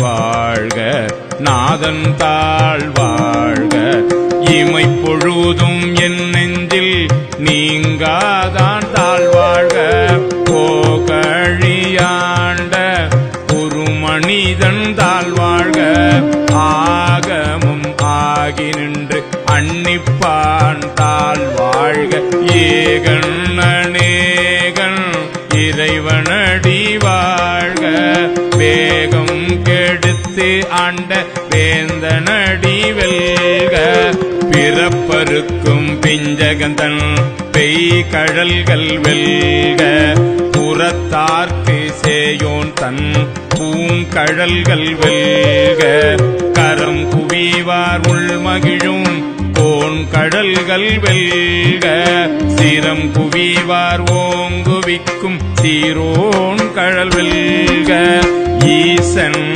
வாழ்க நாதன் தாழ் வாழ்க இமைப்பொழுதும் என் நெஞ்சில் நீங்காதான் தாழ் வாழ்க போகழியாண்ட ஒரு மனிதன் தாழ் வாழ்க ஆகமும் ஆகி நின்று அன்னிப்பான் தாழ் வாழ்க ஏகன் அநேகன் இறைவனடி வாழ்க வேகம் கெடுத்து ஆண்ட வேந்தனடி வெல்க பிறப்பருக்கும் பிஞ்சகந்தன் பெய் கழல்கள் வெல்க புறத்தார்க்கு சேயோன் தன் பூங்கழல்கள் வெல்க கரம் குவிவார் உள்மகிழும் கோன் கடல்கள் வெல்க சிரம் குவிவார் ஓங்குவிக்கும் சீரோன் கழல் வெல்க ஈசன்